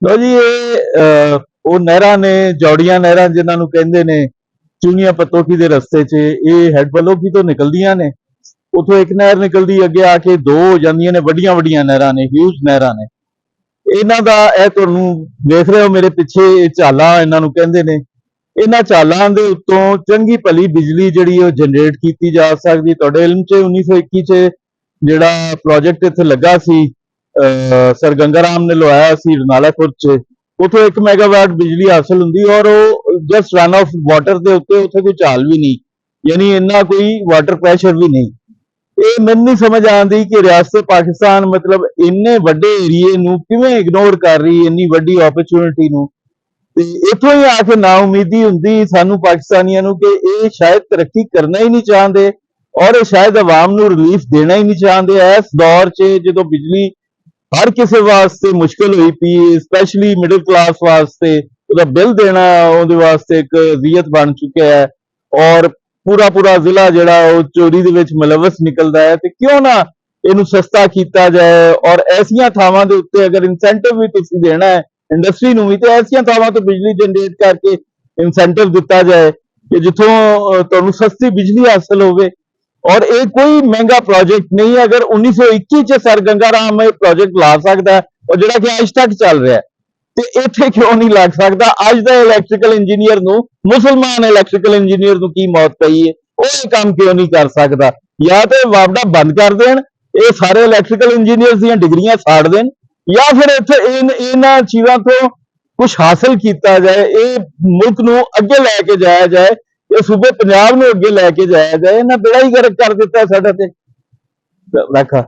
ਲੋ ਜੀ ਇਹ ਉਹ ਨਹਿਰਾਂ ਨੇ, ਜੌੜੀਆਂ ਨਹਿਰਾਂ ਜਿਨ੍ਹਾਂ ਨੂੰ ਕਹਿੰਦੇ ਨੇ, ਚੂਨੀਆਂ ਪੱਤੋਕੀ ਦੇ ਰਸਤੇ 'ਚ ਇਹ ਹੈਡ ਬਲੋਕੀ ਤੋਂ ਨਿਕਲਦੀਆਂ ਨੇ। ਉੱਥੋਂ ਇੱਕ ਨਹਿਰ ਨਿਕਲਦੀ, ਅੱਗੇ ਆ ਕੇ ਦੋ ਹੋ ਜਾਂਦੀਆਂ ਨੇ, ਵੱਡੀਆਂ ਵੱਡੀਆਂ ਨਹਿਰਾਂ ਨੇ, ਹਿਊਜ ਨਹਿਰਾਂ ਨੇ। ਇਹਨਾਂ ਦਾ ਇਹ ਤੁਹਾਨੂੰ ਵੇਖ ਰਹੇ ਹੋ ਮੇਰੇ ਪਿੱਛੇ, ਇਹ ਝਾਲਾਂ ਇਹਨਾਂ ਨੂੰ ਕਹਿੰਦੇ ਨੇ। ਇਹਨਾਂ ਝਾਲਾਂ ਦੇ ਉੱਤੋਂ ਚੰਗੀ ਭਲੀ ਬਿਜਲੀ ਜਿਹੜੀ ਉਹ ਜਨਰੇਟ ਕੀਤੀ ਜਾ ਸਕਦੀ। ਤੁਹਾਡੇ ਇਲਮ 'ਚ 1921 'ਚ ਜਿਹੜਾ ਪ੍ਰੋਜੈਕਟ ਇੱਥੇ ਲੱਗਾ ਸੀ, ਸਰ ਗੰਗਾ ਰਾਮ ਨੇ ਲਵਾਇਆ ਸੀ ਰinaਲਾ ਖੁਰਦ 'ਚ, ਉੱਥੋਂ 1 ਮੈਗਾਵਾਟ ਬਿਜਲੀ ਹਾਸਲ ਹੁੰਦੀ, ਔਰ ਉਹ ਜਸਟ ਰਨ ਆਫ ਵਾਟਰ ਦੇ ਉੱਤੇ, ਉੱਥੇ ਕੋਈ ਝਾਲ ਵੀ ਨਹੀਂ, ਯਾਨੀ ਇੰਨਾ ਕੋਈ ਵਾਟਰ ਪ੍ਰੈਸ਼ਰ ਵੀ ਨਹੀਂ। ਇਹ ਮੈਨੂੰ ਨਹੀਂ ਸਮਝ ਆਉਂਦੀ ਕਿ ਰਿਆਸਤ ਪਾਕਿਸਤਾਨ ਮਤਲਬ ਇੰਨੇ ਵੱਡੇ ਏਰੀਏ ਨੂੰ ਕਿਵੇਂ ਇਗਨੋਰ ਕਰ ਰਹੀ, ਇੰਨੀ ਵੱਡੀ ਓਪਰਚੁਨਿਟੀ ਨੂੰ। ਤੇ ਇੱਥੋਂ ਹੀ ਆ ਕੇ ਨਾ ਉਮੀਦੀ ਹੁੰਦੀ ਸਾਨੂੰ ਪਾਕਿਸਤਾਨੀਆਂ ਨੂੰ ਕਿ ਇਹ ਸ਼ਾਇਦ ਤਰੱਕੀ ਕਰਨਾ ਹੀ ਨਹੀਂ ਚਾਹੁੰਦੇ, ਔਰ ਇਹ ਸ਼ਾਇਦ ਆਵਾਮ ਨੂੰ ਰਿਲੀਫ ਦੇਣਾ ਹੀ ਨਹੀਂ ਚਾਹੁੰਦੇ। ਇਸ ਦੌਰ 'ਚ ਜਦੋਂ ਬਿਜਲੀ ਹਰ ਕਿਸੇ ਵਾਸਤੇ ਮੁਸ਼ਕਿਲ ਹੋਈ ਪਈ, ਸਪੈਸ਼ਲੀ ਮਿਡਲ ਕਲਾਸ ਵਾਸਤੇ ਉਹਦਾ ਬਿੱਲ ਦੇਣਾ ਉਹਦੇ ਵਾਸਤੇ ਇੱਕ ਅਜ਼ੀਅਤ ਬਣ ਚੁੱਕਿਆ ਹੈ, ਔਰ ਪੂਰਾ ਪੂਰਾ ਜ਼ਿਲ੍ਹਾ ਜਿਹੜਾ ਉਹ ਚੋਰੀ ਦੇ ਵਿੱਚ ਮੁਲਵਸ ਨਿਕਲਦਾ ਹੈ। ਤੇ ਕਿਉਂ ਨਾ ਇਹਨੂੰ ਸਸਤਾ ਕੀਤਾ ਜਾਏ, ਔਰ ਐਸੀਆਂ ਥਾਵਾਂ ਦੇ ਉੱਤੇ ਅਗਰ ਇਨਸੈਂਟਿਵ ਵੀ ਤੁਸੀਂ ਦੇਣਾ ਹੈ ਇੰਡਸਟਰੀ ਨੂੰ ਵੀ, ਤੇ ਐਸੀਆਂ ਥਾਵਾਂ ਤੋਂ ਬਿਜਲੀ ਜਨਰੇਟ ਕਰਕੇ ਇਨਸੈਂਟਿਵ ਦਿੱਤਾ ਜਾਏ ਕਿ ਜਿੱਥੋਂ ਤੁਹਾਨੂੰ ਸਸਤੀ ਬਿਜਲੀ ਹਾਸਲ ਹੋਵੇ। ਔਰ ਇਹ ਕੋਈ ਮਹਿੰਗਾ ਪ੍ਰੋਜੈਕਟ ਨਹੀਂ ਹੈ। ਅਗਰ 1921 ਚ ਸਰ ਗੰਗਾ ਰਾਮ ਇਹ ਪ੍ਰੋਜੈਕਟ ਲਾ ਸਕਦਾ ਹੈ, ਔਰ ਜਿਹੜਾ ਕਿ ਅੱਜ ਤੱਕ ਚੱਲ ਰਿਹਾ, ਤੇ ਇੱਥੇ ਕਿਉਂ ਨਹੀਂ ਲੱਗ ਸਕਦਾ? ਅੱਜ ਦਾ ਇਲੈਕਟ੍ਰੀਕਲ ਇੰਜੀਨੀਅਰ ਨੂੰ, ਮੁਸਲਮਾਨ ਇਲੈਕਟ੍ਰੀਕਲ ਇੰਜੀਨੀਅਰ ਨੂੰ ਕੀ ਮੌਤ ਪਈ ਹੈ? ਉਹ ਇਹ ਕੰਮ ਕਿਉਂ ਨਹੀਂ ਕਰ ਸਕਦਾ? ਜਾਂ ਤੇ ਵਾਪਡਾ ਬੰਦ ਕਰ ਦੇਣ, ਇਹ ਸਾਰੇ ਇਲੈਕਟ੍ਰੀਕਲ ਇੰਜੀਨੀਅਰਸ ਦੀਆਂ ਡਿਗਰੀਆਂ ਸਾੜ ਦੇਣ, ਜਾਂ ਫਿਰ ਇੱਥੇ ਇਹਨਾਂ ਚੀਜ਼ਾਂ ਤੋਂ ਕੁਝ ਹਾਸਲ ਕੀਤਾ ਜਾਏ, ਇਹ ਮੁਲਕ ਨੂੰ ਅੱਗੇ ਲੈ ਕੇ ਜਾਇਆ ਜਾਏ, ਇਹ ਸੂਬੇ ਪੰਜਾਬ ਨੂੰ ਅੱਗੇ ਲੈ ਕੇ ਜਾਇਆ ਜਾਏ। ਇਹਨਾਂ ਬੇੜਾ ਹੀ ਗਰਕ ਕਰ ਦਿੱਤਾ ਸਾਡਾ ਤੇ ਰੱਖਾ।